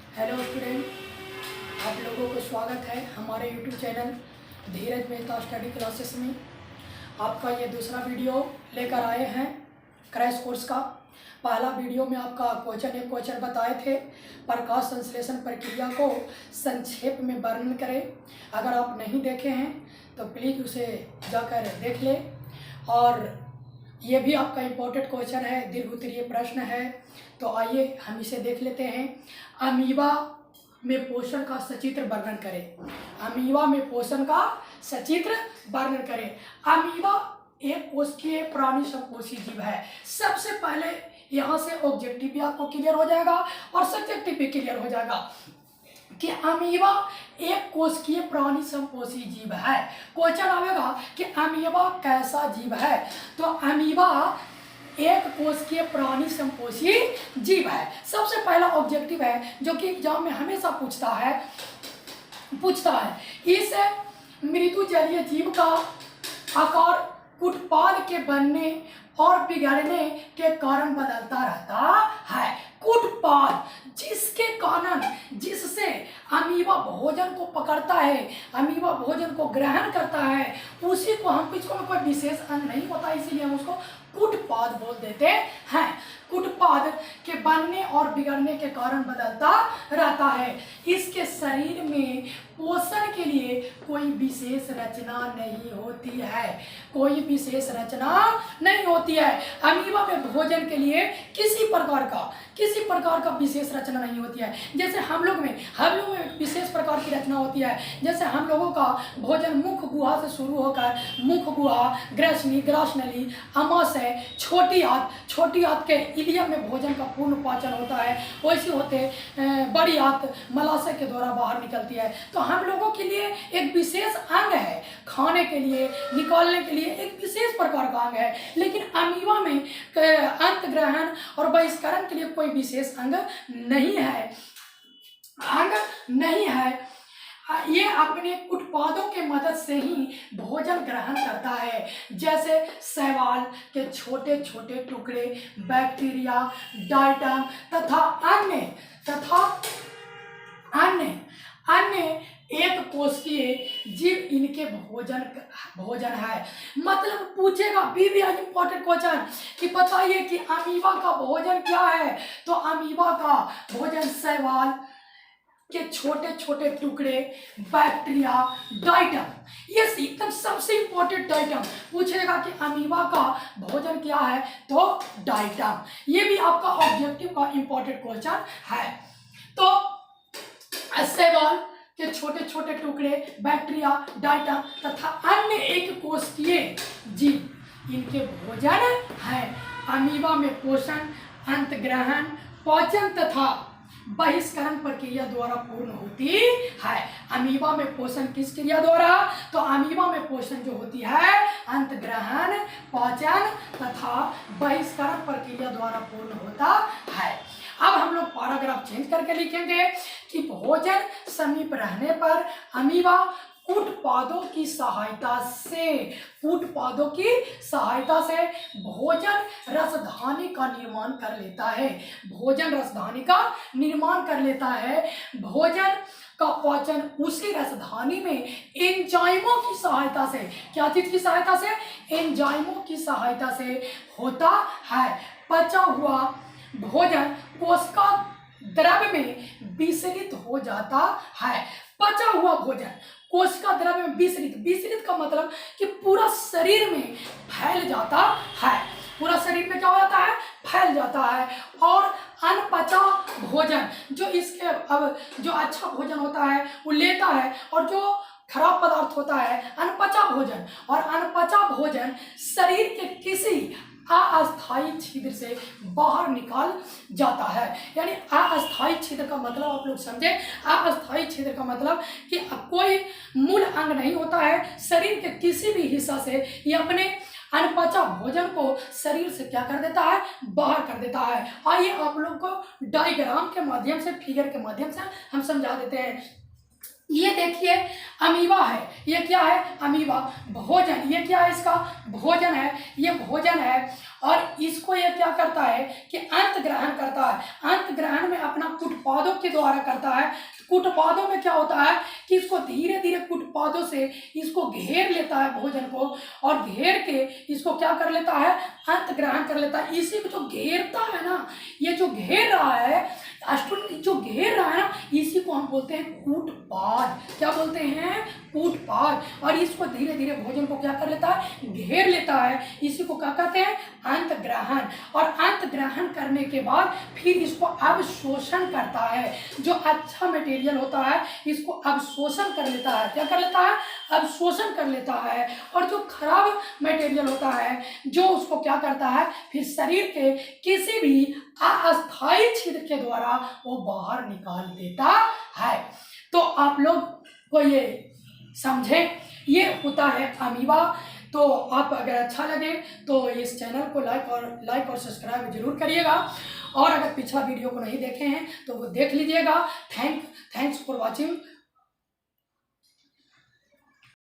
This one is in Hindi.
हेलो स्टूडेंट, आप लोगों को स्वागत है हमारे यूट्यूब चैनल धीरज मेहता स्टडी क्लासेस में। आपका ये दूसरा वीडियो लेकर आए हैं क्रैश कोर्स का। पहला वीडियो में आपका एक क्वेश्चन बताए थे, प्रकाश संश्लेषण प्रक्रिया को संक्षेप में वर्णन करें। अगर आप नहीं देखे हैं तो प्लीज़ उसे जाकर देख लें। और ये भी आपका इम्पोर्टेंट क्वेश्चन है, दीर्घ उत्तरीय प्रश्न है, तो आइए हम इसे देख लेते हैं। अमीबा में पोषण का सचित्र वर्णन करें। अमीबा में पोषण का सचित्र वर्णन करें। अमीबा एक कोशिकीय प्राणी संपोषी जीव है। सबसे पहले यहाँ से ऑब्जेक्टिव भी आपको क्लियर हो जाएगा और सब्जेक्टिव भी क्लियर हो जाएगा कि अमीबा एक कोशिकीय प्राणी संपोषी जीव है। क्वेश्चन आएगा कि अमीबा कैसा जीव है, तो अमीबा एक कोशिकीय प्राणी संपोषी जीव है। सबसे पहला ऑब्जेक्टिव है जो कि एग्जाम में हमेशा पूछता है इस मृदु जलीय जीव का आकार कुटपाद के बनने और बिगड़ने के कारण बदलता रहता है। कुटपाद जिससे अमीबा भोजन को पकड़ता है, अमीबा भोजन को ग्रहण करता है, उसी को हम इसको में कोई विशेष अंग नहीं होता, इसीलिए हम उसको कुटपाद बोल देते हैं। कुटपाद के बनने और बिगड़ने के कारण बदलता रहता है। इसके शरीर में पोषण के लिए कोई विशेष रचना नहीं होती है, कोई विशेष रचना नहीं होती है। अमीबा में भोजन के लिए किसी प्रकार का विशेष रचना नहीं होती है। जैसे हम लोग में विशेष प्रकार की रचना होती है। जैसे हम लोगों का भोजन मुख गुहा से शुरू होकर मुख गुहा, ग्रासनली, अमाशय, छोटी आंत के इलियम में भोजन का पूर्ण पाचन होता है। वैसे होते बड़ी आंत मलाशय के द्वारा बाहर निकलती है। तो हम लोगों के लिए एक विशेष अंग है, खाने के लिए, निकालने के लिए एक विशेष प्रकार का अंग है। लेकिन अमीबा में अंत ग्रहण और बहिष्करण के लिए कोई विशेष अंग नहीं है। ये अपने उत्पादों के मदद से ही भोजन ग्रहण करता है। जैसे शैवाल के छोटे छोटे टुकड़े, बैक्टीरिया, डायटम तथा अन्य एक कोशिकीय जीव इनके भोजन है। मतलब पूछेगा भी इंपॉर्टेंट क्वेश्चन कि बताइए कि अमीबा का भोजन क्या है, तो अमीबा का भोजन शैवाल के छोटे छोटे टुकड़े, बैक्टीरिया, डायटम, ये एकदम सबसे इंपॉर्टेंट डायटम। पूछेगा कि अमीबा का भोजन क्या है, तो डायटम। ये भी आपका ऑब्जेक्टिव का इंपॉर्टेंट क्वेश्चन है। तो शैवाल के छोटे छोटे टुकड़े, बैक्टीरिया, डायटम तथा अन्य एक कोशिकीय जीव इनके भोजन है। अमीबा में पोषण अंतग्रहण, पाचन तथा बहिष्करण प्रक्रिया द्वारा पूर्ण होती है। अमीबा में पोषण किस क्रिया द्वारा, तो अमीबा में पोषण जो होती है अंतग्रहण, पाचन तथा बहिष्करण प्रक्रिया द्वारा पूर्ण होता है। अब हम लोग पैराग्राफ चेंज करके लिखेंगे कि भोजन समीप रहने पर अमीबा कूटपादों की सहायता से भोजन रसधानी का निर्माण कर लेता है। भोजन का पाचन उसी रसधानी में एंजाइमों की सहायता से, क्या चीज की सहायता से, एंजाइमों की सहायता से होता है। पचा हुआ भोजन कोशिका द्रव्य में विसरित हो जाता है। पचा हुआ भोजन कोशिका द्रव्य में विसरित का मतलब कि पूरा शरीर में फैल जाता है। पूरा शरीर में क्या हो जाता है, फैल जाता है। और अनपचा भोजन जो अच्छा भोजन होता है वो लेता है, और जो खराब पदार्थ होता है अनपचा भोजन शरीर के किसी अस्थायी छिद्र से बाहर निकाल जाता है। यानी अस्थायी छिद्र का मतलब आप लोग समझे, अस्थायी छिद्र का मतलब कि कोई मूल अंग नहीं होता है। शरीर के किसी भी हिस्सा से ये अपने अनपचा भोजन को शरीर से क्या कर देता है, बाहर कर देता है। आइए आप लोग को डायग्राम के माध्यम से, फिगर के माध्यम से हम समझा देते हैं। ये देखिए अमीबा है, ये क्या है, अमीबा भोजन, ये क्या है, इसका भोजन है, ये भोजन है। और इसको ये क्या करता है कि अंत ग्रहण करता है। अंत ग्रहण में अपना कूटपादों के द्वारा करता है। कूटपादों में क्या होता है कि इसको धीरे धीरे कूटपादों से इसको घेर लेता है भोजन को, और घेर के इसको क्या कर लेता है, अंत ग्रहण कर लेता है। इसी को जो घेरता है ना, ये जो घेर रहा है, जो घेर रहा है ना, इसी को हम बोलते हैं कूटपाद। क्या बोलते हैं, कूटपाद। और इसको धीरे धीरे भोजन को क्या कर लेता है, घेर लेता है। इसी को क्या कहते हैं, अंत ग्रहण। और अंत ग्रहण करने के बाद फिर इसको अवशोषण करता है। जो अच्छा मटेरियल होता है इसको अवशोषण कर लेता है। क्या कर लेता है, अवशोषण कर लेता है। और जो खराब मटेरियल होता है जो उसको क्या करता है, फिर शरीर के किसी भी अस्थायी छिद्र के द्वारा वो बाहर निकाल देता है। तो आप लोग को ये समझे, ये होता है अमीबा। तो आप अगर अच्छा लगे तो इस चैनल को लाइक और सब्सक्राइब जरूर करिएगा। और अगर पिछला वीडियो को नहीं देखे हैं तो वो देख लीजिएगा। Thanks for watching.